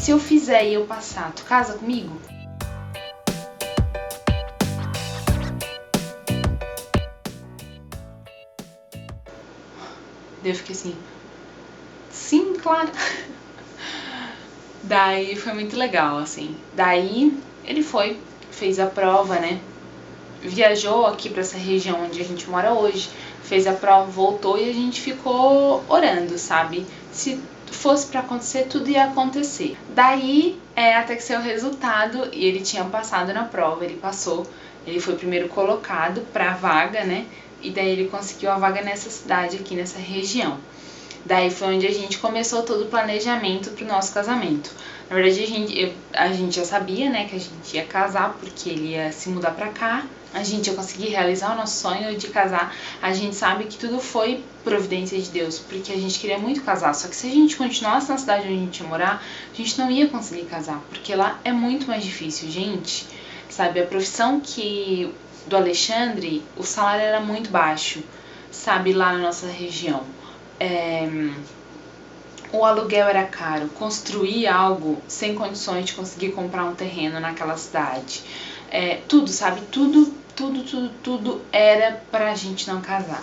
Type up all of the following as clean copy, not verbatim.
Se eu fizer e eu passar, tu casa comigo? Daí eu fiquei assim, sim, claro. Daí foi muito legal, assim. Daí ele foi, fez a prova, né? Viajou aqui pra essa região onde a gente mora hoje, fez a prova, voltou e a gente ficou orando, sabe? Se fosse pra acontecer, tudo ia acontecer. Daí, até que saiu o resultado e ele tinha passado na prova, ele passou. Ele foi o primeiro colocado pra vaga, né? E daí ele conseguiu a vaga nessa cidade aqui, nessa região. Daí foi onde a gente começou todo o planejamento pro nosso casamento. Na verdade, a gente já sabia, né, que a gente ia casar, porque ele ia se mudar pra cá. A gente ia conseguir realizar o nosso sonho de casar. A gente sabe que tudo foi providência de Deus, porque a gente queria muito casar. Só que se a gente continuasse na cidade onde a gente ia morar, a gente não ia conseguir casar, porque lá é muito mais difícil, gente. Sabe, a profissão do Alexandre, o salário era muito baixo, sabe, lá na nossa região. O aluguel era caro, construir algo sem condições de conseguir comprar um terreno naquela cidade, tudo, sabe, tudo era pra gente não casar.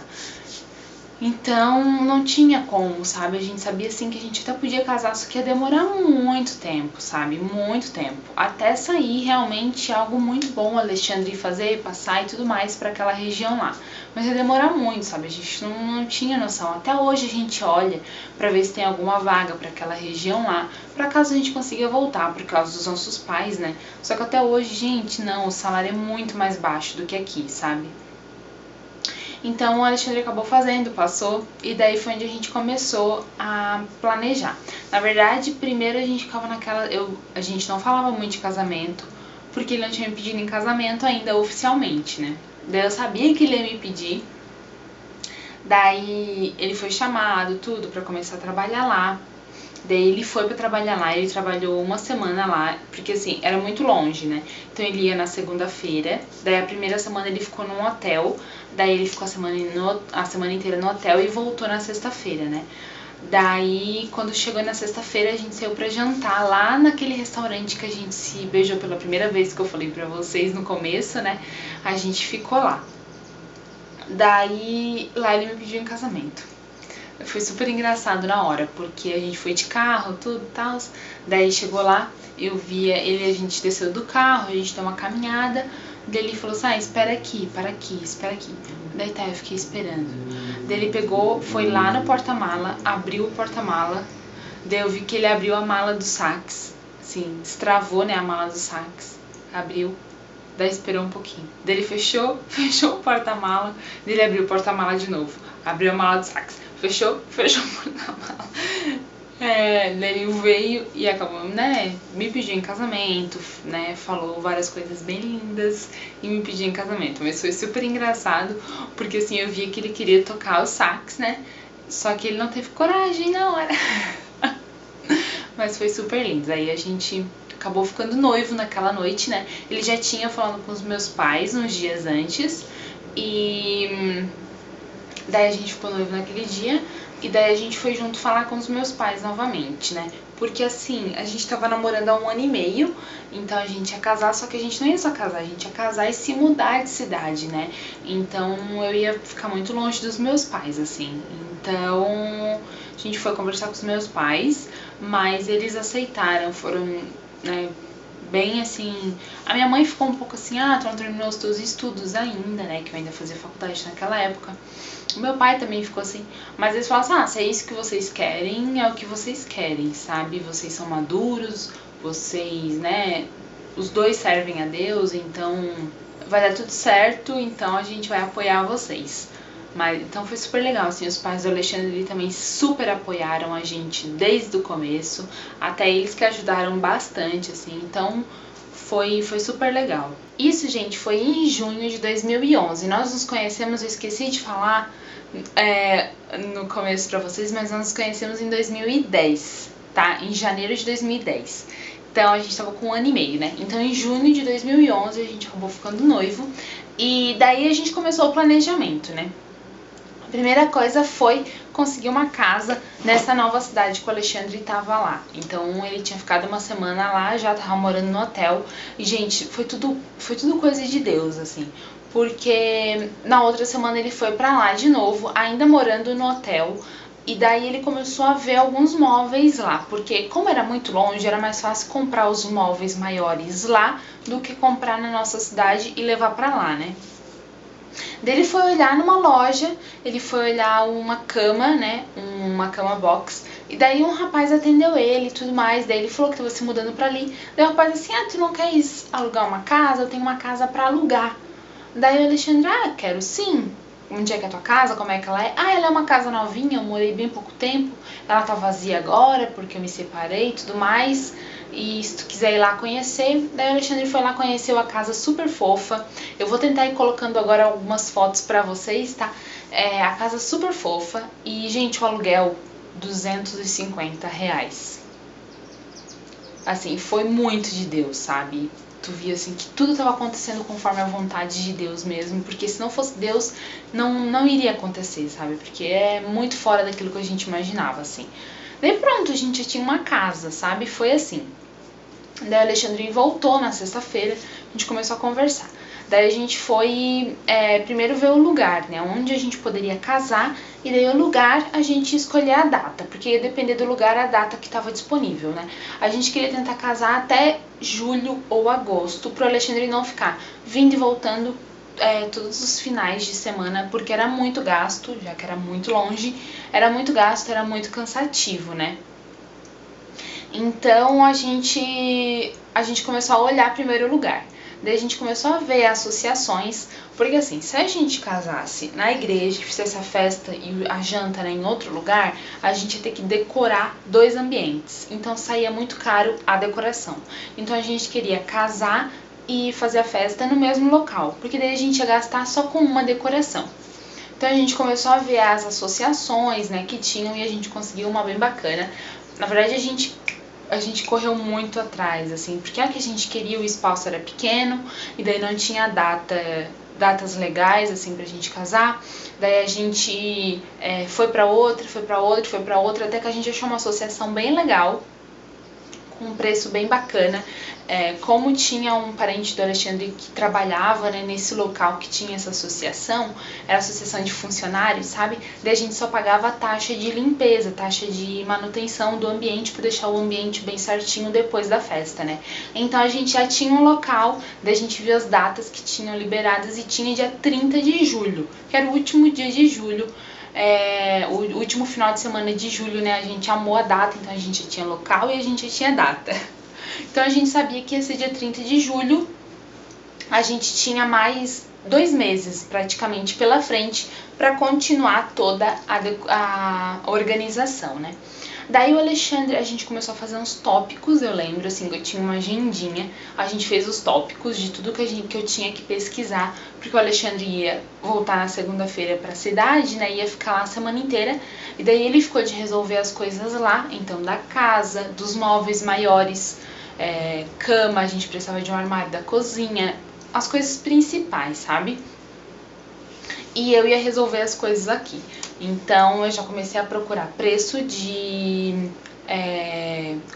Então não tinha como, sabe, a gente sabia assim que a gente até podia casar, só que ia demorar muito tempo, sabe, muito tempo, até sair realmente algo muito bom o Alexandre fazer, passar e tudo mais pra aquela região lá. Mas ia demorar muito, sabe, a gente não tinha noção. Até hoje a gente olha pra ver se tem alguma vaga pra aquela região lá, pra caso a gente consiga voltar, por causa dos nossos pais, né. Só que até hoje, gente, não, o salário é muito mais baixo do que aqui, sabe. Então o Alexandre acabou fazendo, passou, e daí foi onde a gente começou a planejar. Na verdade, primeiro a gente ficava a gente não falava muito de casamento, porque ele não tinha me pedido em casamento ainda oficialmente, né. Daí eu sabia que ele ia me pedir, daí ele foi chamado, tudo, pra começar a trabalhar lá. Daí ele foi pra trabalhar lá, ele trabalhou uma semana lá, porque assim, era muito longe, né? Então ele ia na segunda-feira, daí a primeira semana ele ficou num hotel, daí ele ficou a semana inteira no hotel e voltou na sexta-feira, né? Daí, quando chegou na sexta-feira, a gente saiu pra jantar lá naquele restaurante que a gente se beijou pela primeira vez, que eu falei pra vocês no começo, né? A gente ficou lá. Daí, lá ele me pediu em casamento. Foi super engraçado na hora, porque a gente foi de carro, tudo e tal. Daí chegou lá, eu via ele, a gente desceu do carro, a gente deu uma caminhada. Daí ele falou assim, espera aqui, espera aqui. Daí tá, eu fiquei esperando. Daí ele pegou, foi lá no porta-mala, abriu o porta-mala. Daí eu vi que ele abriu a mala do sax, assim, destravou, né, a mala do sax. Abriu, daí esperou um pouquinho. Daí ele fechou o porta-mala, daí ele abriu o porta-mala de novo. Abriu a mala do sax. Fechou o porta-mala. Daí ele veio e acabou, né, me pediu em casamento, né, falou várias coisas bem lindas e me pediu em casamento. Mas foi super engraçado, porque assim, eu via que ele queria tocar o sax, né, só que ele não teve coragem na hora. Mas foi super lindo. Aí a gente acabou ficando noivo naquela noite, né, ele já tinha falado com os meus pais uns dias antes, e daí a gente ficou noivo naquele dia, e daí a gente foi junto falar com os meus pais novamente, né? Porque assim, a gente tava namorando há 1 ano e meio, então a gente ia casar, só que a gente não ia só casar, a gente ia casar e se mudar de cidade, né? Então eu ia ficar muito longe dos meus pais, assim. Então a gente foi conversar com os meus pais, mas eles aceitaram, foram, né, bem assim. A minha mãe ficou um pouco assim, tu não terminou os teus estudos ainda, né? Que eu ainda fazia faculdade naquela época. O meu pai também ficou assim, mas eles falaram assim, se é isso que vocês querem, é o que vocês querem, sabe? Vocês são maduros, vocês, né, os dois servem a Deus, então vai dar tudo certo, então a gente vai apoiar vocês. Mas, então foi super legal, assim, os pais do Alexandre também super apoiaram a gente desde o começo, até eles que ajudaram bastante, assim, então foi super legal. Isso, gente, foi em junho de 2011. Nós nos conhecemos, eu esqueci de falar no começo pra vocês, mas nós nos conhecemos em 2010, tá? Em janeiro de 2010. Então a gente tava com 1 ano e meio, né? Então em junho de 2011 a gente acabou ficando noivo. E daí a gente começou o planejamento, né? Primeira coisa foi conseguir uma casa nessa nova cidade que o Alexandre estava lá. Então ele tinha ficado uma semana lá, já tava morando no hotel. E, gente, foi tudo coisa de Deus, assim. Porque na outra semana ele foi pra lá de novo, ainda morando no hotel. E daí ele começou a ver alguns móveis lá, porque como era muito longe, era mais fácil comprar os móveis maiores lá do que comprar na nossa cidade e levar pra lá, né? Daí ele foi olhar numa loja, ele foi olhar uma cama, né, uma cama box, e daí um rapaz atendeu ele e tudo mais, daí ele falou que estava se mudando pra ali. Daí o rapaz assim, tu não queres alugar uma casa? Eu tenho uma casa pra alugar. Daí o Alexandre, quero sim. Onde é que é a tua casa? Como é que ela é? Ela é uma casa novinha, eu morei bem pouco tempo, ela tá vazia agora porque eu me separei e tudo mais. E se tu quiser ir lá conhecer, daí o Alexandre foi lá, conheceu a casa super fofa. Eu vou tentar ir colocando agora algumas fotos pra vocês, tá? A casa super fofa e, gente, o aluguel, R$ 250. Assim, foi muito de Deus, sabe? Tu via assim que tudo estava acontecendo conforme a vontade de Deus mesmo, porque se não fosse Deus, não iria acontecer, sabe? Porque é muito fora daquilo que a gente imaginava, assim. Daí pronto, a gente já tinha uma casa, sabe? Foi assim. Daí o Alexandre voltou na sexta-feira, a gente começou a conversar. Daí a gente foi primeiro ver o lugar, né? Onde a gente poderia casar, e daí o lugar a gente escolher a data, porque ia depender do lugar a data que estava disponível, né? A gente queria tentar casar até julho ou agosto, pro Alexandre não ficar vindo e voltando todos os finais de semana, porque era muito gasto, já que era muito longe, era muito gasto, era muito cansativo, né? Então a gente começou a olhar primeiro o lugar. Daí a gente começou a ver associações, porque assim, se a gente casasse na igreja, que fizesse a festa e a janta, né, em outro lugar, a gente ia ter que decorar 2 ambientes. Então saía muito caro a decoração. Então a gente queria casar e fazer a festa no mesmo local, porque daí a gente ia gastar só com uma decoração. Então a gente começou a ver as associações, né, que tinham, e a gente conseguiu uma bem bacana. Na verdade a gente correu muito atrás, assim, porque a que a gente queria, o espaço era pequeno, e daí não tinha datas legais, assim, pra gente casar. Daí a gente foi pra outra, até que a gente achou uma associação bem legal, com um preço bem bacana. Como tinha um parente do Alexandre que trabalhava, né, nesse local que tinha essa associação, era associação de funcionários, sabe? Daí a gente só pagava a taxa de limpeza, taxa de manutenção do ambiente, para deixar o ambiente bem certinho depois da festa, né? Então a gente já tinha um local, daí a gente viu as datas que tinham liberadas, e tinha dia 30 de julho, que era o último dia de julho, o último final de semana de julho, né? A gente amou a data, então a gente já tinha local e a gente já tinha data. Então a gente sabia que esse dia 30 de julho a gente tinha mais 2 meses praticamente pela frente para continuar toda a organização, né? Daí o Alexandre, a gente começou a fazer uns tópicos, eu lembro, assim, que eu tinha uma agendinha, a gente fez os tópicos de tudo que eu tinha que pesquisar, porque o Alexandre ia voltar na segunda-feira pra cidade, né, ia ficar lá a semana inteira, e daí ele ficou de resolver as coisas lá, então da casa, dos móveis maiores, cama, a gente precisava de um armário da cozinha, as coisas principais, sabe? E eu ia resolver as coisas aqui. Então eu já comecei a procurar preço de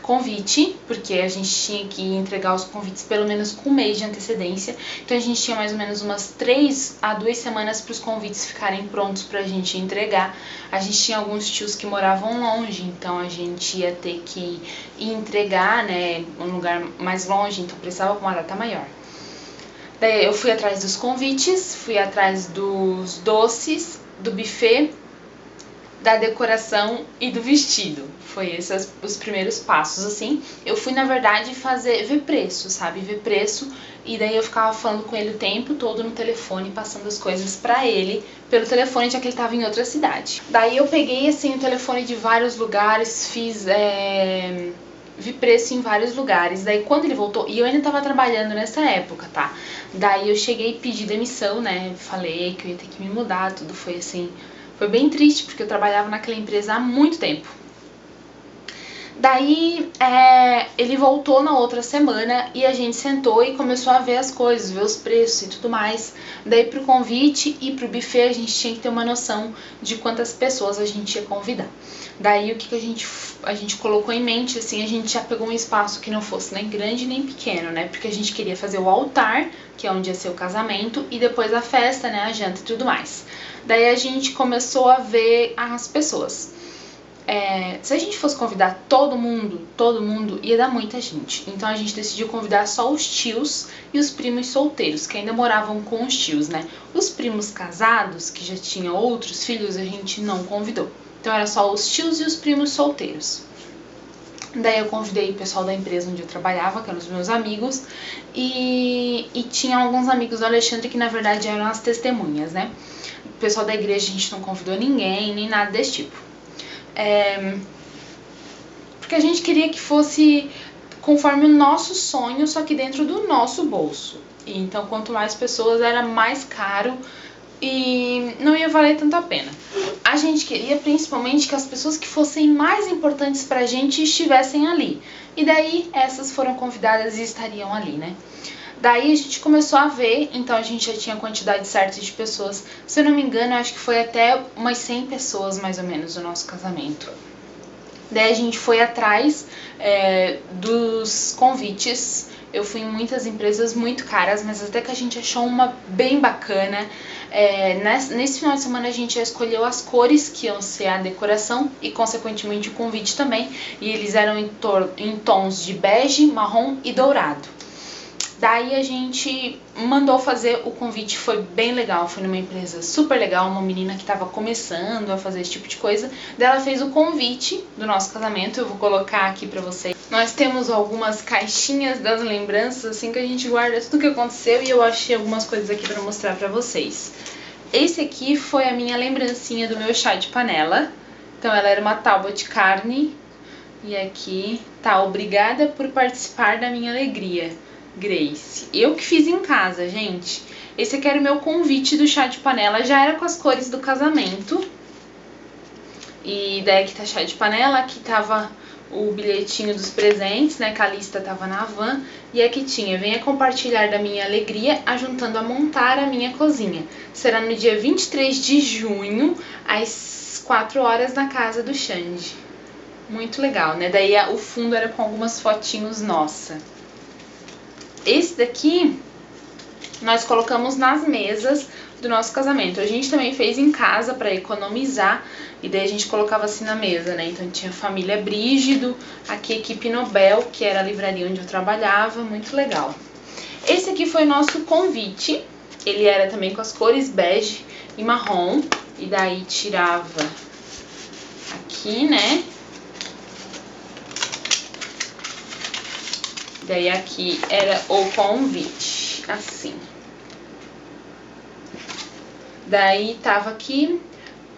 convite, porque a gente tinha que entregar os convites pelo menos com 1 mês de antecedência. Então a gente tinha mais ou menos umas 3 a 2 semanas para os convites ficarem prontos pra gente entregar. A gente tinha alguns tios que moravam longe, então a gente ia ter que ir entregar, né, um lugar mais longe, então precisava com uma data maior. Daí eu fui atrás dos convites, fui atrás dos doces, do buffet, da decoração e do vestido. Foi esses os primeiros passos, assim. Eu fui, na verdade, ver preço, sabe? Ver preço, e daí eu ficava falando com ele o tempo todo no telefone, passando as coisas pra ele pelo telefone, já que ele tava em outra cidade. Daí eu peguei, assim, o telefone de vários lugares, vi preço em vários lugares. Daí quando ele voltou, e eu ainda tava trabalhando nessa época, tá? Daí eu cheguei e pedi demissão, né? Falei que eu ia ter que me mudar, tudo foi assim, foi bem triste, porque eu trabalhava naquela empresa há muito tempo. Daí ele voltou na outra semana e a gente sentou e começou a ver as coisas, ver os preços e tudo mais. Daí pro convite e pro buffet a gente tinha que ter uma noção de quantas pessoas a gente ia convidar. Daí o que a gente colocou em mente, assim, a gente já pegou um espaço que não fosse nem grande nem pequeno, né? Porque a gente queria fazer o altar, que é onde ia ser o casamento, e depois a festa, né? A janta e tudo mais. Daí a gente começou a ver as pessoas. Se a gente fosse convidar todo mundo, ia dar muita gente. Então a gente decidiu convidar só os tios e os primos solteiros, que ainda moravam com os tios, né? Os primos casados, que já tinham outros filhos, a gente não convidou. Então era só os tios e os primos solteiros. Daí eu convidei o pessoal da empresa onde eu trabalhava, que eram os meus amigos, e tinha alguns amigos do Alexandre que na verdade eram as testemunhas, né? O pessoal da igreja a gente não convidou ninguém, nem nada desse tipo. Porque a gente queria que fosse conforme o nosso sonho, só que dentro do nosso bolso. E então quanto mais pessoas era mais caro e não ia valer tanto a pena. A gente queria principalmente que as pessoas que fossem mais importantes pra gente estivessem ali. E daí essas foram convidadas e estariam ali, né? Daí a gente começou a ver, então a gente já tinha a quantidade certa de pessoas. Se eu não me engano, eu acho que foi até umas 100 pessoas mais ou menos o nosso casamento. Daí a gente foi atrás dos convites. Eu fui em muitas empresas muito caras, mas até que a gente achou uma bem bacana. Nesse final de semana a gente já escolheu as cores que iam ser a decoração e consequentemente o convite também. E eles eram em tons de bege, marrom e dourado. Daí a gente mandou fazer o convite, foi bem legal, foi numa empresa super legal, uma menina que estava começando a fazer esse tipo de coisa. Daí ela fez o convite do nosso casamento, eu vou colocar aqui pra vocês. Nós temos algumas caixinhas das lembranças, assim, que a gente guarda tudo que aconteceu e eu achei algumas coisas aqui pra mostrar pra vocês. Esse aqui foi a minha lembrancinha do meu chá de panela, então ela era uma tábua de carne e aqui tá, obrigada por participar da minha alegria. Grace. Eu que fiz em casa, gente. Esse aqui era o meu convite do chá de panela. Já era com as cores do casamento. E daí aqui tá chá de panela. Aqui tava o bilhetinho dos presentes, né? Que a lista tava na van. E aqui tinha: venha compartilhar da minha alegria, ajuntando a montar a minha cozinha. Será no dia 23 de junho, às 4 horas, na casa do Xande. Muito legal, né? Daí o fundo era com algumas fotinhos nossa. Esse daqui nós colocamos nas mesas do nosso casamento. A gente também fez em casa para economizar e daí a gente colocava assim na mesa, né? Então tinha família Brígido, aqui equipe Nobel, que era a livraria onde eu trabalhava, muito legal. Esse aqui foi o nosso convite. Ele era também com as cores bege e marrom e daí tirava aqui, né? Daí aqui era o convite, assim. Daí tava aqui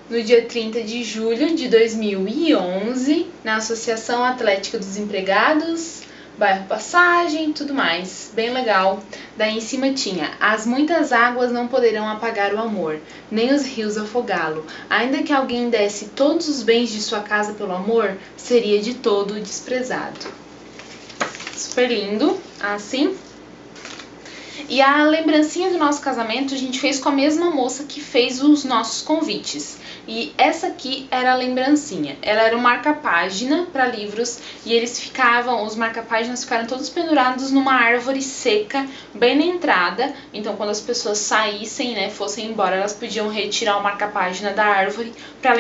no dia 30 de julho de 2011, na Associação Atlética dos Empregados, bairro Passagem, tudo mais, bem legal. Daí em cima tinha: as muitas águas não poderão apagar o amor, nem os rios afogá-lo. Ainda que alguém desse todos os bens de sua casa pelo amor, seria de todo desprezado. Super lindo, assim. E a lembrancinha do nosso casamento a gente fez com a mesma moça que fez os nossos convites. E essa aqui era a lembrancinha. Ela era um marca-página para livros e os marca-páginas ficaram todos pendurados numa árvore seca, bem na entrada. Então quando as pessoas saíssem, né, fossem embora, elas podiam retirar o marca-página da árvore para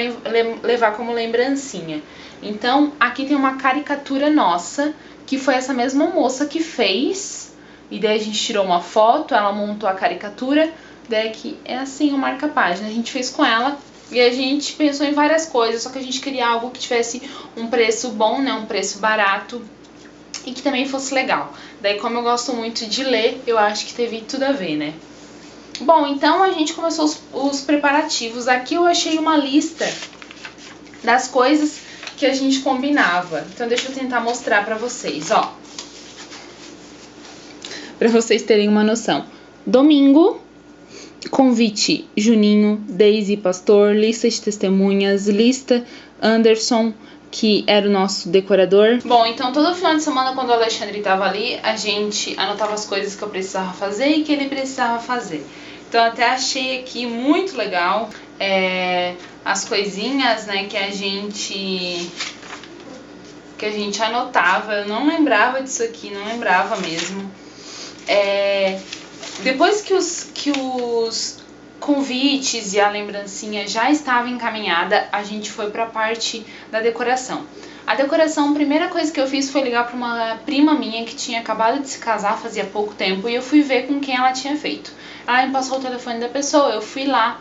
levar como lembrancinha. Então aqui tem uma caricatura nossa, que foi essa mesma moça que fez, e daí a gente tirou uma foto, ela montou a caricatura, daí aqui é assim o marca-página, a gente fez com ela, e a gente pensou em várias coisas, só que a gente queria algo que tivesse um preço bom, né, um preço barato, e que também fosse legal. Daí como eu gosto muito de ler, eu acho que teve tudo a ver, né. Bom, então a gente começou os preparativos. Aqui eu achei uma lista das coisas que a gente combinava. Então deixa eu tentar mostrar pra vocês, ó. Pra vocês terem uma noção. Domingo, convite Juninho, Daisy Pastor, lista de testemunhas, lista Anderson, que era o nosso decorador. Bom, então todo final de semana, quando o Alexandre tava ali, a gente anotava as coisas que eu precisava fazer e que ele precisava fazer. Então até achei aqui muito legal as coisinhas, né, que a gente anotava. Eu não lembrava disso aqui, não lembrava mesmo. Depois que os convites e a lembrancinha já estava encaminhada, a gente foi para a parte da decoração. A decoração, a primeira coisa que eu fiz foi ligar para uma prima minha que tinha acabado de se casar fazia pouco tempo e eu fui ver com quem ela tinha feito. Ela me passou o telefone da pessoa, eu fui lá,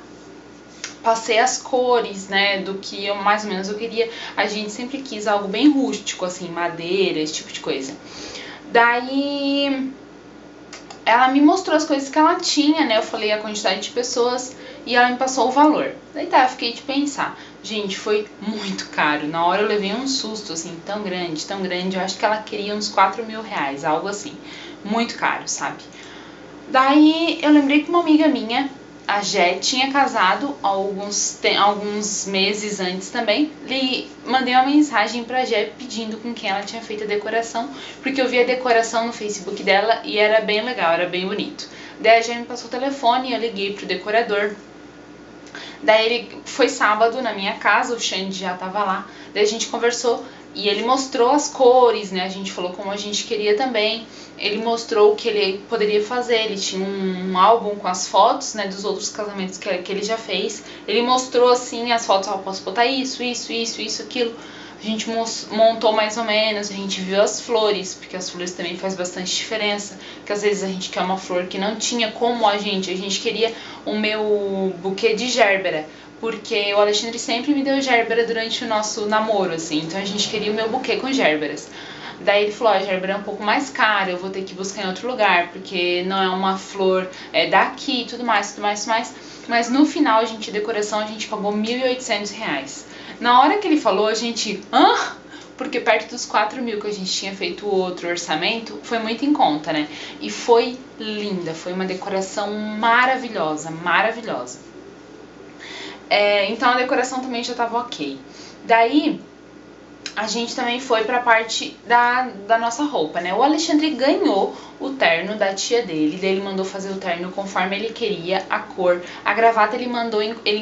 passei as cores, né, do que eu mais ou menos eu queria. A gente sempre quis algo bem rústico, assim, madeira, esse tipo de coisa. Daí ela me mostrou as coisas que ela tinha, né, eu falei a quantidade de pessoas e ela me passou o valor. Daí tá, eu fiquei de pensar, gente, foi muito caro. Na hora eu levei um susto, assim, tão grande, eu acho que ela queria uns 4 mil reais, algo assim, muito caro, sabe? Daí eu lembrei que uma amiga minha, a Jé, tinha casado alguns meses antes também. Mandei uma mensagem pra Jé pedindo com quem ela tinha feito a decoração, porque eu vi a decoração no Facebook dela e era bem legal, era bem bonito. Daí a Jé me passou o telefone e eu liguei pro decorador. Daí ele foi sábado na minha casa, o Xande já tava lá. Daí a gente conversou e ele mostrou as cores, né? A gente falou como a gente queria também. Ele mostrou o que ele poderia fazer. Ele tinha um álbum com as fotos, né, dos outros casamentos que ele já fez. Ele mostrou assim as fotos, posso botar isso, aquilo. A gente montou mais ou menos, a gente viu as flores, porque as flores também faz bastante diferença, porque às vezes a gente quer uma flor que não tinha como a gente queria o meu buquê de gerbera, porque o Alexandre sempre me deu gerbera durante o nosso namoro, assim, então a gente queria o meu buquê com gerberas. Daí ele falou, a gerbera é um pouco mais cara, eu vou ter que buscar em outro lugar, porque não é uma flor daqui, tudo mais. Mas no final, a decoração, a gente pagou R$1.800. Na hora que ele falou, a gente, porque perto dos 4 mil que a gente tinha feito o outro orçamento, foi muito em conta, né? E foi linda, foi uma decoração maravilhosa. Então a decoração também já tava ok. Daí a gente também foi pra parte da nossa roupa, né? O Alexandre ganhou o terno da tia dele, daí ele mandou fazer o terno conforme ele queria, a cor, a gravata ele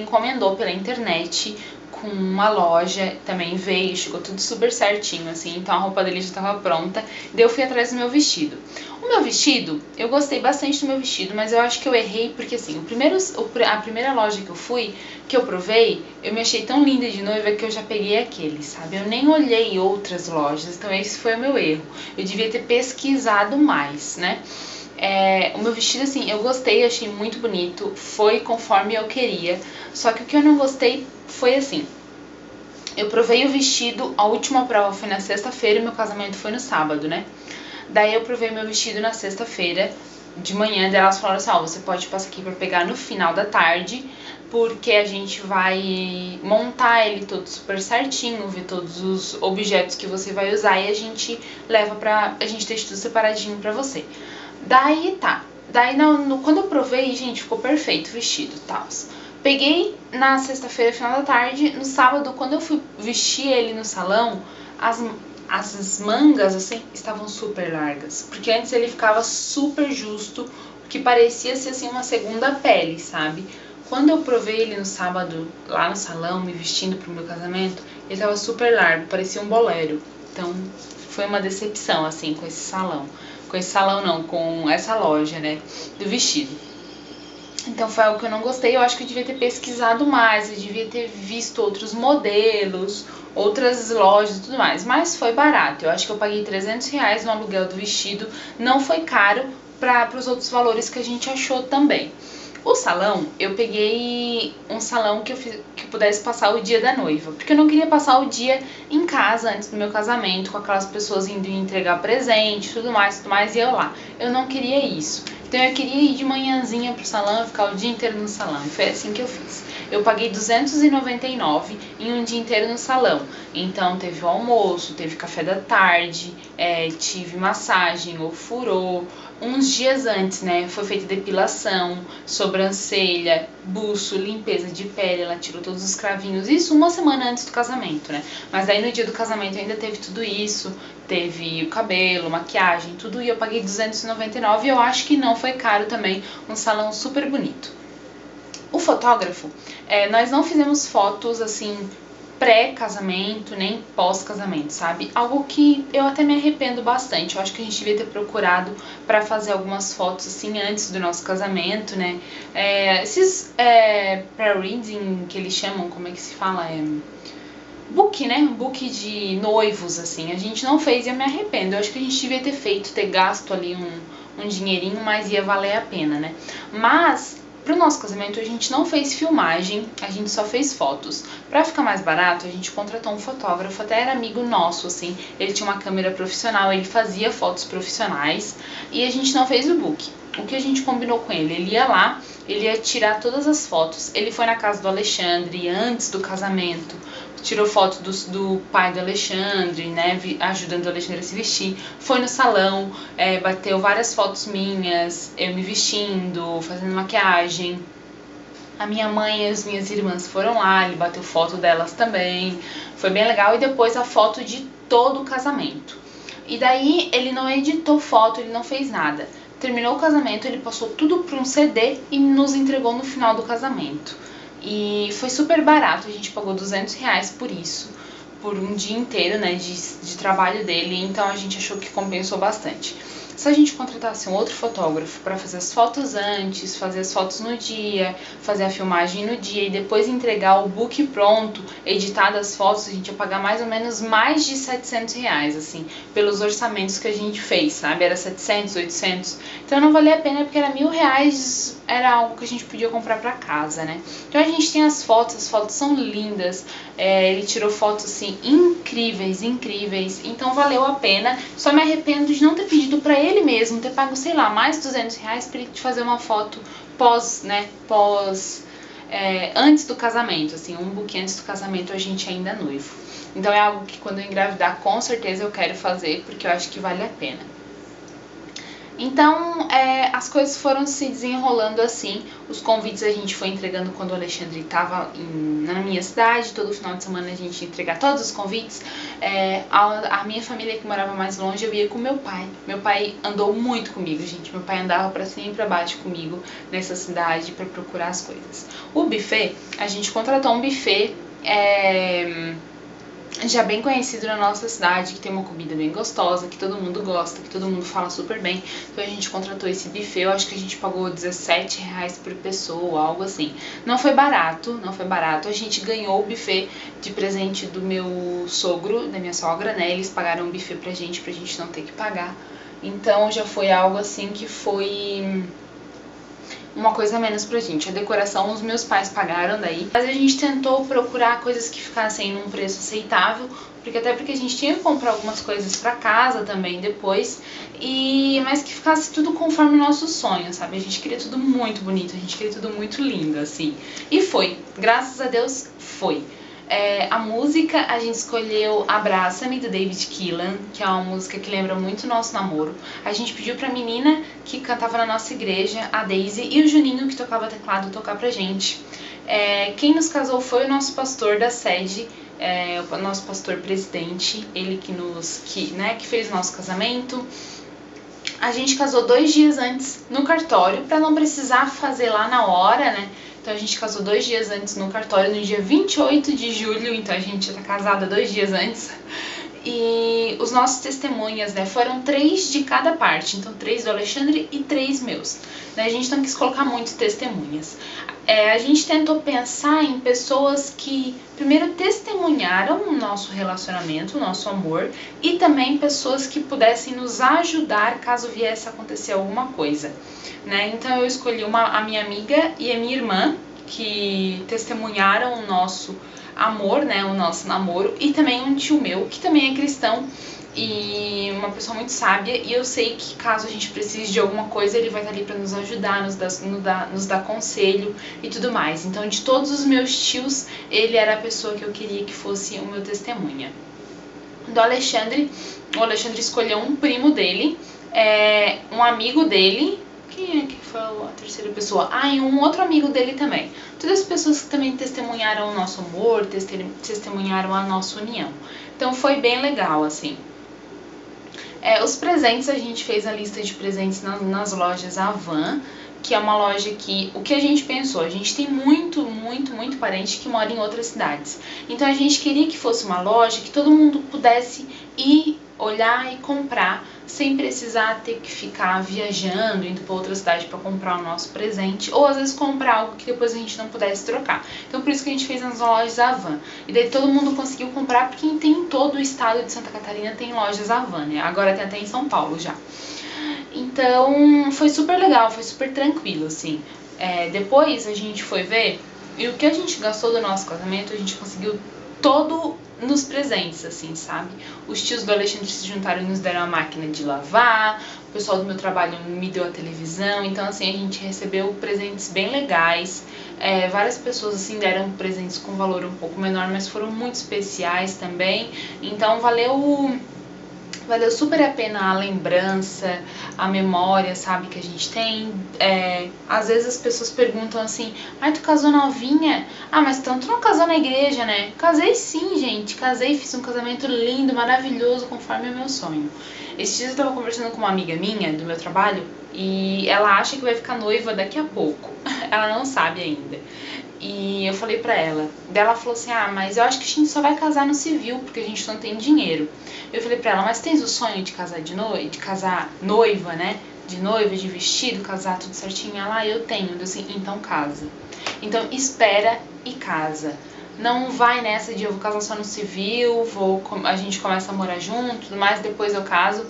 encomendou pela internet, com uma loja, também veio, chegou tudo super certinho, assim, então a roupa dele já estava pronta, daí eu fui atrás do meu vestido. O meu vestido, eu gostei bastante do meu vestido, mas eu acho que eu errei, porque assim, a primeira loja que eu fui, que eu provei, eu me achei tão linda de noiva que eu já peguei aquele, sabe? Eu nem olhei outras lojas, então esse foi o meu erro. Eu devia ter pesquisado mais, né? O meu vestido, assim, eu gostei, achei muito bonito, foi conforme eu queria, só que o que eu não gostei foi assim, eu provei o vestido, a última prova foi na sexta-feira e meu casamento foi no sábado, né? Daí eu provei meu vestido na sexta-feira, de manhã, daí elas falaram assim, você pode passar aqui pra pegar no final da tarde, porque a gente vai montar ele todo super certinho, ver todos os objetos que você vai usar e a gente a gente deixa tudo separadinho pra você. Daí tá, quando eu provei, gente, ficou perfeito o vestido e tal. Peguei na sexta-feira, final da tarde, no sábado, quando eu fui vestir ele no salão, as mangas, assim, estavam super largas. Porque antes ele ficava super justo, que parecia ser, assim, uma segunda pele, sabe? Quando eu provei ele no sábado, lá no salão, me vestindo pro meu casamento, ele tava super largo, parecia um bolero. Então, foi uma decepção, assim, com esse salão. Com esse salão não, com essa loja, né, do vestido. Então foi algo que eu não gostei, eu acho que eu devia ter pesquisado mais, eu devia ter visto outros modelos, outras lojas e tudo mais, mas foi barato, eu acho que eu paguei R$300 no aluguel do vestido, não foi caro para os outros valores que a gente achou também. O salão, eu peguei um salão que eu pudesse passar o dia da noiva, porque eu não queria passar o dia em casa antes do meu casamento, com aquelas pessoas indo entregar presente, tudo mais, e eu lá. Eu não queria isso. Então eu queria ir de manhãzinha pro salão e ficar o dia inteiro no salão. E foi assim que eu fiz. Eu paguei R$299 em um dia inteiro no salão. Então teve o almoço, teve café da tarde, tive massagem, ofurô. Uns dias antes, né, foi feita depilação, sobrancelha, buço, limpeza de pele, ela tirou todos os cravinhos, isso uma semana antes do casamento, né, mas aí no dia do casamento ainda teve tudo isso, teve o cabelo, maquiagem, tudo, e eu paguei R$299 e eu acho que não foi caro também, um salão super bonito. O fotógrafo, nós não fizemos fotos assim pré-casamento, nem pós-casamento, sabe? Algo que eu até me arrependo bastante. Eu acho que a gente devia ter procurado para fazer algumas fotos assim antes do nosso casamento, né? Esses pre-reading que eles chamam, como é que se fala? Book, né? Book de noivos, assim. A gente não fez e eu me arrependo. Eu acho que a gente devia ter feito, ter gasto ali um dinheirinho, mas ia valer a pena, né? Mas pro nosso casamento a gente não fez filmagem, a gente só fez fotos. Pra ficar mais barato, a gente contratou um fotógrafo, até era amigo nosso, assim. Ele tinha uma câmera profissional, ele fazia fotos profissionais e a gente não fez o book. O que a gente combinou com ele? Ele ia lá, ele ia tirar todas as fotos. Ele foi na casa do Alexandre antes do casamento, tirou foto do pai do Alexandre, né, ajudando o Alexandre a se vestir. Foi no salão, bateu várias fotos minhas, eu me vestindo, fazendo maquiagem. A minha mãe e as minhas irmãs foram lá, ele bateu foto delas também. Foi bem legal. E depois a foto de todo o casamento. E daí ele não editou foto, ele não fez nada. Terminou o casamento, ele passou tudo para um CD e nos entregou no final do casamento. E foi super barato, a gente pagou R$200 por isso, por um dia inteiro, né, de trabalho dele, então a gente achou que compensou bastante. Se a gente contratasse um outro fotógrafo para fazer as fotos antes, fazer as fotos no dia, fazer a filmagem no dia e depois entregar o book pronto, editado as fotos, a gente ia pagar mais ou menos mais de R$700, assim, pelos orçamentos que a gente fez, sabe? Era 700, 800, então não valia a pena porque era R$1.000, era algo que a gente podia comprar para casa, né? Então a gente tem as fotos são lindas, ele tirou fotos assim incríveis, então valeu a pena. Só me arrependo de não ter pedido para ele mesmo, ter pago, sei lá, mais R$200 para ele fazer uma foto pós, né, antes do casamento, assim, um book antes do casamento, a gente ainda é noivo. Então é algo que quando eu engravidar, com certeza eu quero fazer, porque eu acho que vale a pena. Então, as coisas foram se desenrolando assim, os convites a gente foi entregando quando o Alexandre estava na minha cidade, todo final de semana a gente ia entregar todos os convites. A minha família que morava mais longe, eu ia com meu pai andou muito comigo, gente, meu pai andava pra cima e pra baixo comigo nessa cidade pra procurar as coisas. O buffet, a gente contratou um buffet, já bem conhecido na nossa cidade, que tem uma comida bem gostosa, que todo mundo gosta, que todo mundo fala super bem. Então a gente contratou esse buffet, eu acho que a gente pagou R$17 por pessoa, algo assim. Não foi barato, a gente ganhou o buffet de presente do meu sogro, da minha sogra, né? Eles pagaram um buffet pra gente não ter que pagar. Então já foi algo assim que foi uma coisa a menos pra gente. A decoração os meus pais pagaram daí, mas a gente tentou procurar coisas que ficassem num preço aceitável, porque a gente tinha que comprar algumas coisas pra casa também depois, mas que ficasse tudo conforme o nosso sonho, sabe? A gente queria tudo muito bonito, a gente queria tudo muito lindo, assim. E foi, graças a Deus, foi. A música, a gente escolheu Abraça-me, do David Keelan, que é uma música que lembra muito o nosso namoro. A gente pediu pra menina que cantava na nossa igreja, a Daisy, e o Juninho, que tocava teclado, tocar pra gente. Quem nos casou foi o nosso pastor da sede, o nosso pastor presidente, ele que fez o nosso casamento. A gente casou 2 dias antes no cartório, pra não precisar fazer lá na hora, né? Então a gente casou 2 dias antes no cartório, no dia 28 de julho, então a gente já tá casada 2 dias antes. E os nossos testemunhas, né, foram 3 de cada parte, então 3 do Alexandre e 3 meus. A gente não quis colocar muitas testemunhas. A gente tentou pensar em pessoas que primeiro testemunharam o nosso relacionamento, o nosso amor, e também pessoas que pudessem nos ajudar caso viesse a acontecer alguma coisa, né? Então eu escolhi a minha amiga e a minha irmã, que testemunharam o nosso amor, né, o nosso namoro, e também um tio meu, que também é cristão, e uma pessoa muito sábia, e eu sei que caso a gente precise de alguma coisa, ele vai estar ali para nos ajudar, nos dar conselho e tudo mais. Então, de todos os meus tios, ele era a pessoa que eu queria que fosse o meu testemunha. Do Alexandre, o Alexandre escolheu um primo dele, um amigo dele. Quem é que foi a terceira pessoa? E um outro amigo dele também. Todas as pessoas que também testemunharam o nosso amor, testemunharam a nossa união. Então foi bem legal, assim. Os presentes, a gente fez a lista de presentes nas lojas Avan, que é uma loja que, o que a gente pensou, a gente tem muito parente que mora em outras cidades. Então a gente queria que fosse uma loja que todo mundo pudesse ir, olhar e comprar, sem precisar ter que ficar viajando, indo para outra cidade para comprar o nosso presente, ou às vezes comprar algo que depois a gente não pudesse trocar. Então por isso que a gente fez nas lojas Avan. E daí todo mundo conseguiu comprar, porque tem em todo o estado de Santa Catarina tem lojas Avan, né? Agora tem até em São Paulo já. Então foi super legal, foi super tranquilo, assim. Depois a gente foi ver, e o que a gente gastou do nosso casamento, a gente conseguiu todo nos presentes, assim, sabe? Os tios do Alexandre se juntaram e nos deram a máquina de lavar, o pessoal do meu trabalho me deu a televisão, então assim, a gente recebeu presentes bem legais. Várias pessoas assim deram presentes com valor um pouco menor, mas foram muito especiais também, então valeu super a pena a lembrança, a memória, sabe, que a gente tem. Às vezes as pessoas perguntam assim, tu casou novinha? Mas então tu não casou na igreja, né? Casei sim, gente, casei, fiz um casamento lindo, maravilhoso, conforme o meu sonho. Esses dias eu tava conversando com uma amiga minha do meu trabalho, e ela acha que vai ficar noiva daqui a pouco. Ela não sabe ainda. E eu falei pra ela, ela falou assim, mas eu acho que a gente só vai casar no civil, porque a gente não tem dinheiro. Eu falei pra ela, mas tens o sonho de casar de casar noiva, né? De noiva, de vestido, casar tudo certinho? Ela, eu tenho. Eu assim, então casa. Então espera e casa. Não vai nessa de eu vou casar só no civil, a gente começa a morar junto, tudo mais, depois eu caso.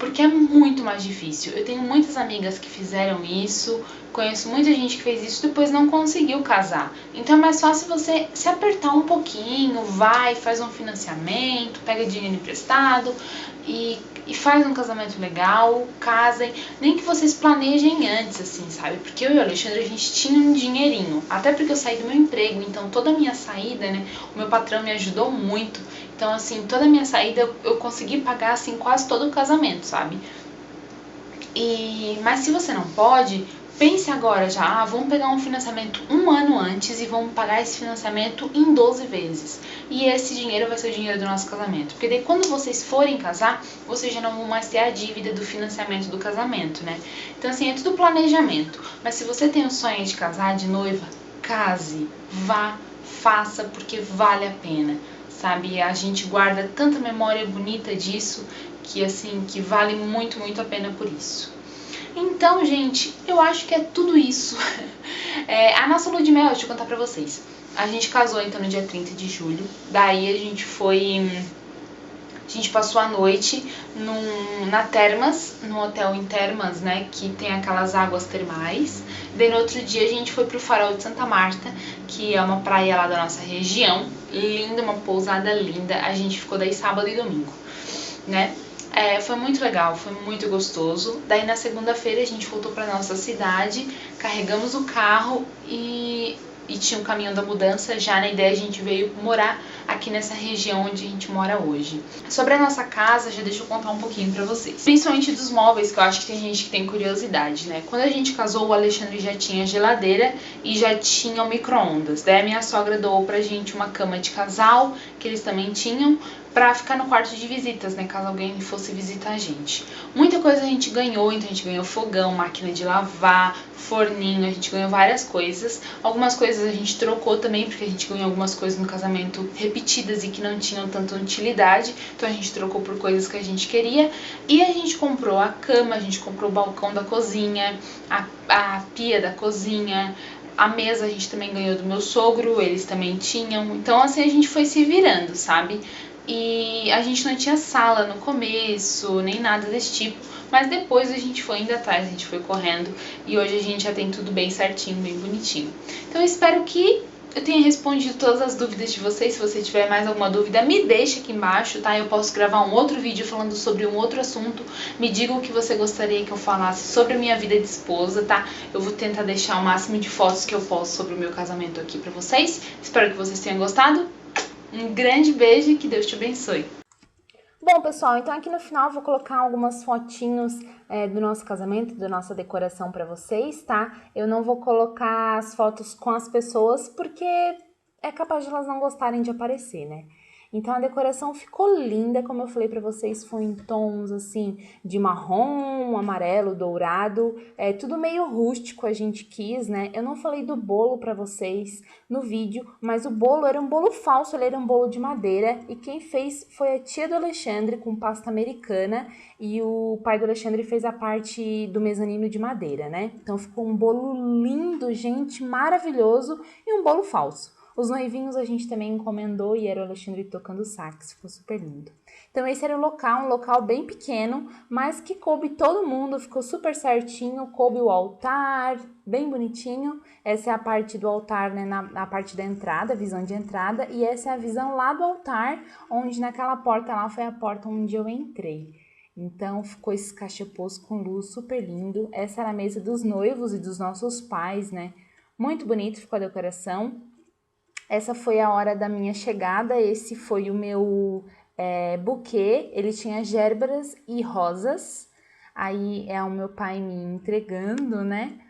Porque é muito mais difícil. Eu tenho muitas amigas que fizeram isso, conheço muita gente que fez isso e depois não conseguiu casar. Então é mais fácil você se apertar um pouquinho, faz um financiamento, pega dinheiro emprestado e faz um casamento legal, casem. Nem que vocês planejem antes, assim, sabe? Porque eu e o Alexandre, a gente tinha um dinheirinho. Até porque eu saí do meu emprego, então toda a minha saída, né? O meu patrão me ajudou muito. Então, assim, toda a minha saída eu consegui pagar, assim, quase todo o casamento, sabe? Mas se você não pode, pense agora já, vamos pegar um financiamento um ano antes e vamos pagar esse financiamento em 12 vezes. E esse dinheiro vai ser o dinheiro do nosso casamento. Porque daí quando vocês forem casar, vocês já não vão mais ter a dívida do financiamento do casamento, né? Então, assim, é tudo planejamento. Mas se você tem o sonho de casar, de noiva, case, vá, faça, porque vale a pena. Sabe, a gente guarda tanta memória bonita disso que assim, que vale muito a pena por isso. Então, gente, eu acho que é tudo isso. A nossa lua de mel, deixa eu contar pra vocês. A gente casou então no dia 30 de julho. Daí a gente passou a noite na Termas, no hotel em Termas, né, que tem aquelas águas termais. Daí no outro dia a gente foi pro Farol de Santa Marta, que é uma praia lá da nossa região. Linda, uma pousada linda. A gente ficou daí sábado e domingo, né? Foi muito legal, foi muito gostoso. Daí na segunda-feira a gente voltou pra nossa cidade, carregamos o carro e tinha o caminhão da mudança. Já na ideia a gente veio morar aqui nessa região onde a gente mora hoje. Sobre a nossa casa, já deixa eu contar um pouquinho pra vocês. Principalmente dos móveis, que eu acho que tem gente que tem curiosidade, né? Quando a gente casou, o Alexandre já tinha geladeira e já tinha o micro-ondas. Daí a minha sogra doou pra gente uma cama de casal, que eles também tinham, pra ficar no quarto de visitas, né, caso alguém fosse visitar a gente. Muita coisa a gente ganhou, então a gente ganhou fogão, máquina de lavar, forninho, a gente ganhou várias coisas. Algumas coisas a gente trocou também, porque a gente ganhou algumas coisas no casamento repetidas e que não tinham tanta utilidade, então a gente trocou por coisas que a gente queria. E a gente comprou a cama, a gente comprou o balcão da cozinha, a pia da cozinha, a mesa a gente também ganhou do meu sogro, eles também tinham. Então assim, a gente foi se virando, sabe? E a gente não tinha sala no começo, nem nada desse tipo, mas depois a gente foi indo atrás, a gente foi correndo e hoje a gente já tem tudo bem certinho, bem bonitinho. Então eu espero que eu tenha respondido todas as dúvidas de vocês. Se você tiver mais alguma dúvida, me deixa aqui embaixo, tá? Eu posso gravar um outro vídeo falando sobre um outro assunto. Me diga o que você gostaria que eu falasse sobre a minha vida de esposa, tá? Eu vou tentar deixar o máximo de fotos que eu posso sobre o meu casamento aqui pra vocês. Espero que vocês tenham gostado. Um grande beijo e que Deus te abençoe. Bom, pessoal, então aqui no final eu vou colocar algumas fotinhos do nosso casamento, da nossa decoração para vocês, tá? Eu não vou colocar as fotos com as pessoas porque é capaz de elas não gostarem de aparecer, né? Então a decoração ficou linda, como eu falei para vocês, foi em tons assim de marrom, amarelo, dourado, tudo meio rústico a gente quis, né? Eu não falei do bolo para vocês no vídeo, mas o bolo era um bolo falso, ele era um bolo de madeira e quem fez foi a tia do Alexandre com pasta americana e o pai do Alexandre fez a parte do mezanino de madeira, né? Então ficou um bolo lindo, gente, maravilhoso e um bolo falso. Os noivinhos a gente também encomendou e era o Alexandre tocando sax, ficou super lindo. Então esse era o local, um local bem pequeno, mas que coube todo mundo, ficou super certinho, coube o altar, bem bonitinho. Essa é a parte do altar, né, na parte da entrada, a visão de entrada, e essa é a visão lá do altar, onde naquela porta lá foi a porta onde eu entrei. Então ficou esse cachepôs com luz super lindo. Essa era a mesa dos noivos e dos nossos pais, né? Muito bonito ficou a decoração. Essa foi a hora da minha chegada, esse foi o meu buquê, ele tinha gérberas e rosas, aí é o meu pai me entregando, né?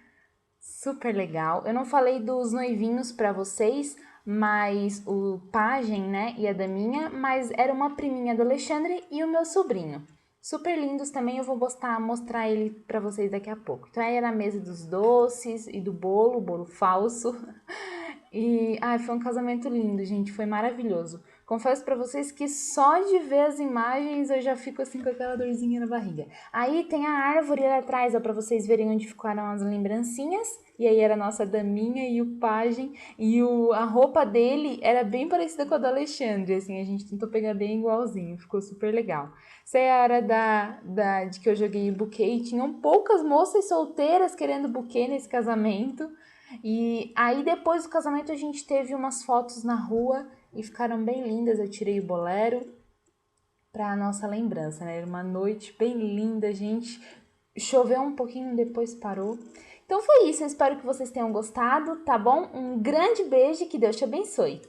Super legal. Eu não falei dos noivinhos para vocês, mas o pajem, né, e a daminha, mas era uma priminha do Alexandre e o meu sobrinho. Super lindos também, eu vou mostrar ele para vocês daqui a pouco. Então aí era a mesa dos doces e do bolo, bolo falso. E foi um casamento lindo, gente, foi maravilhoso. Confesso pra vocês que só de ver as imagens eu já fico assim com aquela dorzinha na barriga. Aí tem a árvore ali atrás, ó, pra vocês verem onde ficaram as lembrancinhas. E aí era a nossa daminha e o pajem. E a roupa dele era bem parecida com a do Alexandre, assim, a gente tentou pegar bem igualzinho, ficou super legal. Essa é a hora de que eu joguei o buquê e tinham poucas moças solteiras querendo buquê nesse casamento. E aí depois do casamento a gente teve umas fotos na rua e ficaram bem lindas. Eu tirei o bolero para nossa lembrança, né? Era uma noite bem linda, gente. Choveu um pouquinho, depois parou. Então foi isso, eu espero que vocês tenham gostado, tá bom? Um grande beijo e que Deus te abençoe.